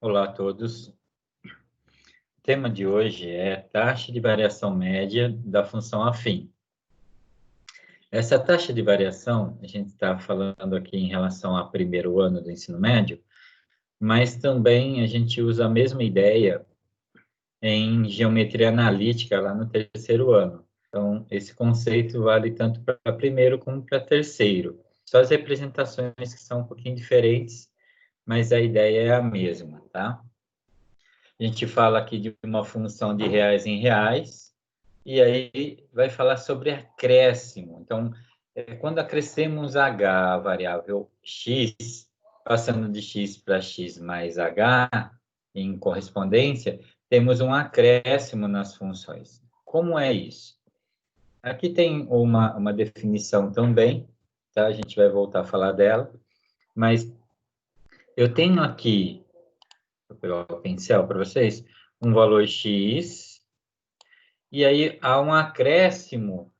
Olá a todos. O tema de hoje é taxa de variação média da função afim. Essa taxa de variação, a gente está falando aqui em relação ao primeiro ano do ensino médio, mas também a gente usa a mesma ideia em geometria analítica lá no terceiro ano. Então, esse conceito vale tanto para primeiro como para terceiro. Só as representações que são um pouquinho diferentes, mas a ideia é a mesma, tá? A gente fala aqui de uma função de reais em reais, e aí vai falar sobre acréscimo. Então, quando acrescemos h, a variável x, passando de x para x mais h, em correspondência, temos um acréscimo nas funções. Como é isso? Aqui tem uma definição também, tá? A gente vai voltar a falar dela, mas eu tenho aqui, vou pegar o pincel para vocês, um valor x, e aí há um acréscimo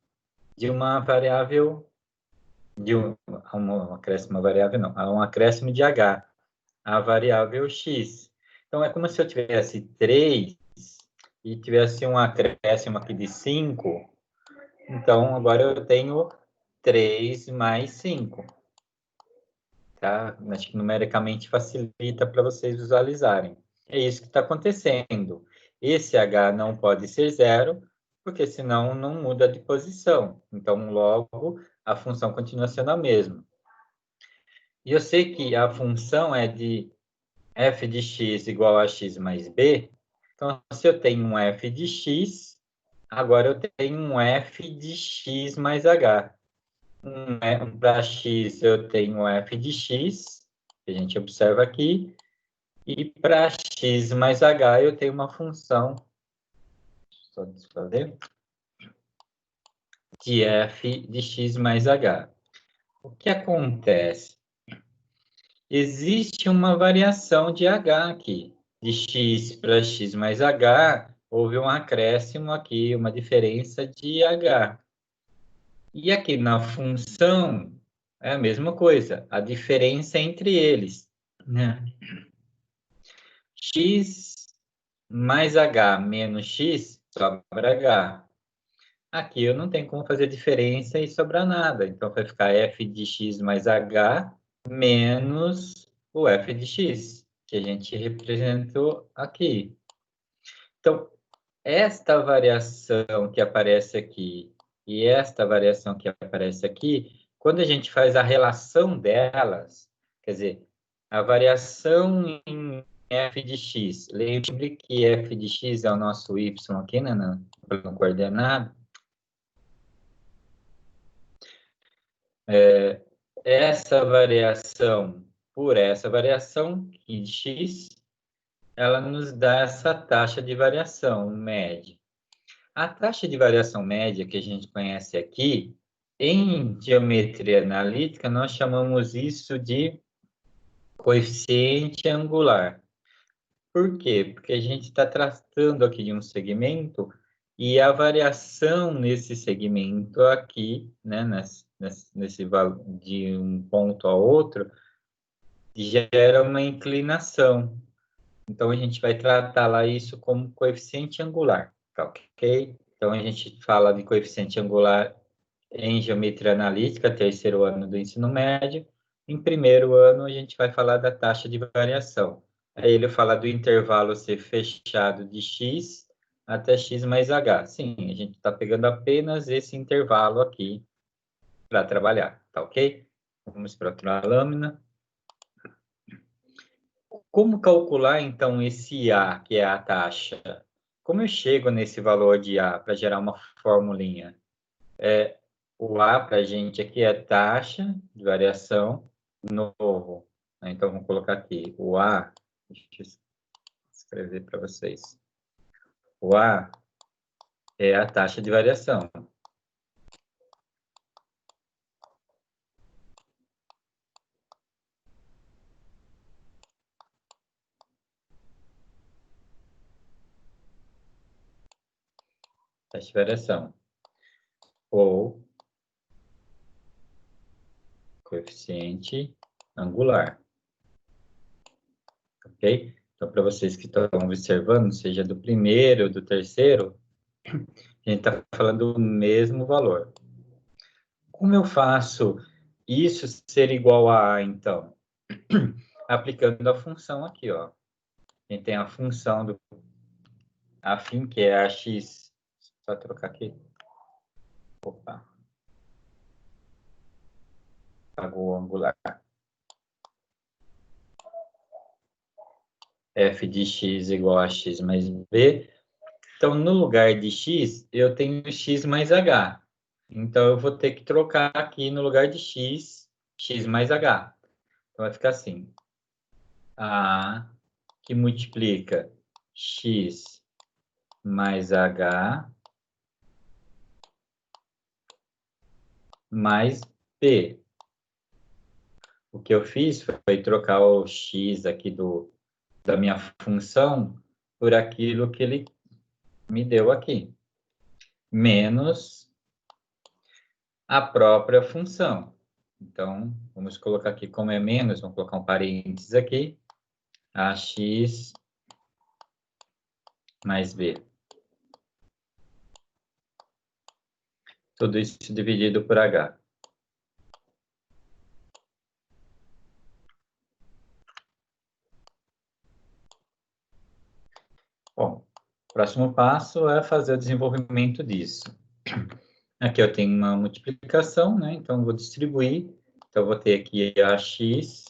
de uma variável, acréscimo variável não, há um acréscimo de h, a variável x. Então, é como se eu tivesse 3 e tivesse um acréscimo aqui de 5, então agora eu tenho 3 mais 5. Tá? Acho que numericamente facilita para vocês visualizarem. É isso que está acontecendo. Esse h não pode ser zero, porque senão não muda de posição. Então, logo, a função continua sendo a mesma. E eu sei que a função é de f de x igual a x mais b. Então, se eu tenho um f de x, agora eu tenho um f de x mais h. Para x eu tenho f de x, que a gente observa aqui, e para x mais h eu tenho uma função, só desfazer, de f de x mais h. O que acontece? Existe uma variação de h aqui. De x para x mais h, houve um acréscimo aqui, uma diferença de h. E aqui na função, é a mesma coisa, a diferença entre eles, né? X mais h menos x sobra h. Aqui eu não tenho como fazer diferença e sobrar nada. Então, vai ficar f de x mais h menos o f de x, que a gente representou aqui. Então, esta variação que aparece aqui e esta variação que aparece aqui, quando a gente faz a relação delas, quer dizer, a variação em f de x, lembre que f de x é o nosso y aqui, né, no coordenado. Essa variação por essa variação aqui de x, ela nos dá essa taxa de variação média. A taxa de variação média que a gente conhece aqui, em geometria analítica, nós chamamos isso de coeficiente angular. Por quê? Porque a gente está tratando aqui de um segmento e a variação nesse segmento aqui, né, de um ponto a outro, gera uma inclinação. Então, a gente vai tratar lá isso como coeficiente angular, tá ok? Então, a gente fala de coeficiente angular em geometria analítica, terceiro ano do ensino médio. Em primeiro ano, a gente vai falar da taxa de variação. Aí ele fala do intervalo ser fechado de x até x mais h. Sim, a gente está pegando apenas esse intervalo aqui para trabalhar, tá ok? Vamos para outra lâmina. Como calcular, então, esse A, que é a taxa? Como eu chego nesse valor de A para gerar uma formulinha? O A para a gente aqui é taxa de variação novo. Então, vamos colocar aqui o A, deixa eu escrever para vocês. O A é a taxa de variação. Taxa de variação. Ou coeficiente angular. Ok? Então, para vocês que estão observando, seja do primeiro ou do terceiro, a gente está falando do mesmo valor. Como eu faço isso ser igual a A, então? Aplicando a função aqui, ó. A gente tem a função do afim, que é a x. Só trocar aqui. Opa. Apagou o angular. F de x igual a x mais b. Então, no lugar de x, eu tenho x mais h. Então, eu vou ter que trocar aqui no lugar de x, x mais h. Então, vai ficar assim. A que multiplica x mais h mais b. O que eu fiz foi trocar o x aqui da minha função por aquilo que ele me deu aqui, menos a própria função. Então, vamos colocar aqui como é menos, vamos colocar um parênteses aqui, ax mais b. Tudo isso dividido por h. Bom, o próximo passo é fazer o desenvolvimento disso. Aqui eu tenho uma multiplicação, né? Então, eu vou distribuir. Então, eu vou ter aqui ax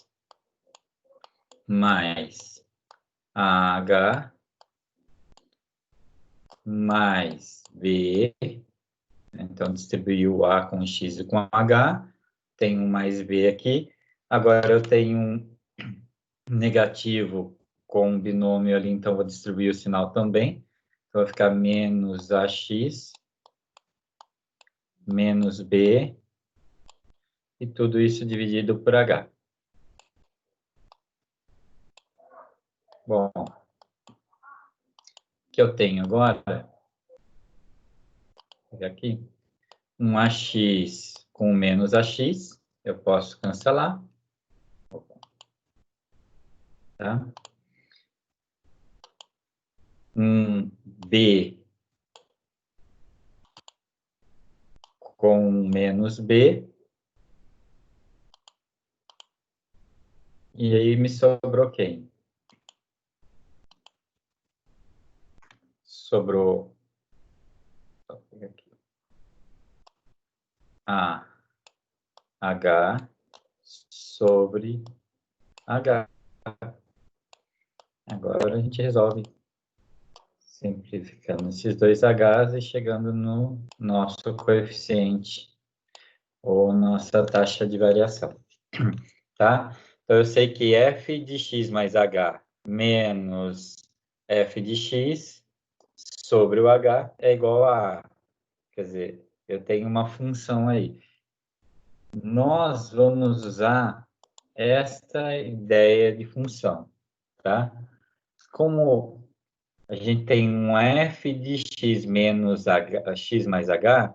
mais AH mais B. Então, distribuir o A com X e com H. Tenho um mais B aqui. Agora, eu tenho um negativo com um binômio ali, então vou distribuir o sinal também. Então, vai ficar menos AX menos B. E tudo isso dividido por H. Bom, o que eu tenho agora, vou pegar aqui, um AX com menos AX, eu posso cancelar. Tá? Um B com menos B. E aí me sobrou quem? Sobrou aqui, A H sobre H. Agora a gente resolve simplificando esses dois H's e chegando no nosso coeficiente ou nossa taxa de variação, tá? Então, eu sei que f de x mais h menos f de x sobre o h é igual a A. Quer dizer, eu tenho uma função aí. Nós vamos usar esta ideia de função, tá? Como a gente tem um f de x menos h, x mais h,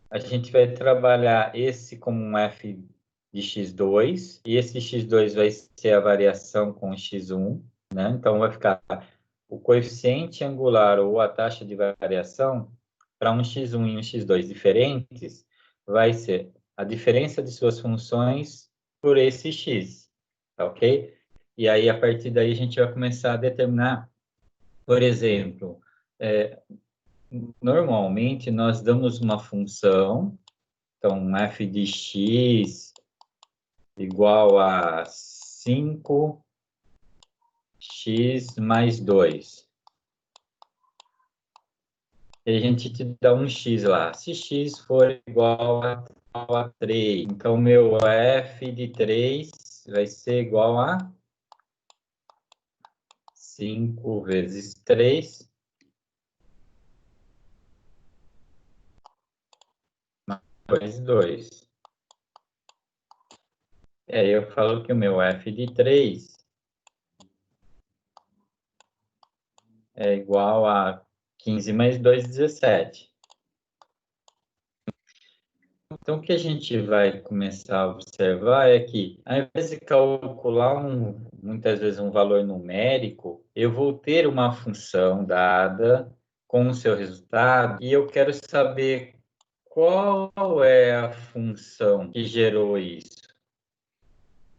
a gente vai trabalhar esse como um f de x2, e esse x2 vai ser a variação com x1, né? Então, vai ficar o coeficiente angular ou a taxa de variação para um x1 e um x2 diferentes vai ser a diferença de suas funções por esse x, tá ok? E aí, a partir daí, a gente vai começar a determinar, por exemplo, normalmente nós damos uma função, então f de x igual a 5x mais 2. E a gente te dá um x lá. Se x for igual a 3, então meu f de 3 vai ser igual a 5 vezes 3 mais 2. E aí eu falo que o meu f de 3 é igual a 15 mais 2, 17. Então, o que a gente vai começar a observar é que, ao invés de calcular muitas vezes um valor numérico, eu vou ter uma função dada com o seu resultado e eu quero saber qual é a função que gerou isso.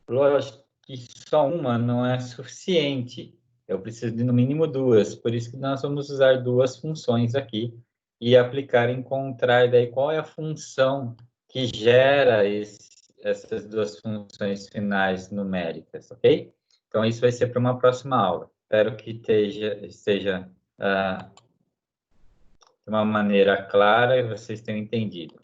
Lógico que só uma não é suficiente. Eu preciso de no mínimo duas. Por isso que nós vamos usar duas funções aqui e aplicar, encontrar daí qual é a função que gera essas duas funções finais numéricas, ok? Então, isso vai ser para uma próxima aula. Espero que esteja de uma maneira clara e vocês tenham entendido.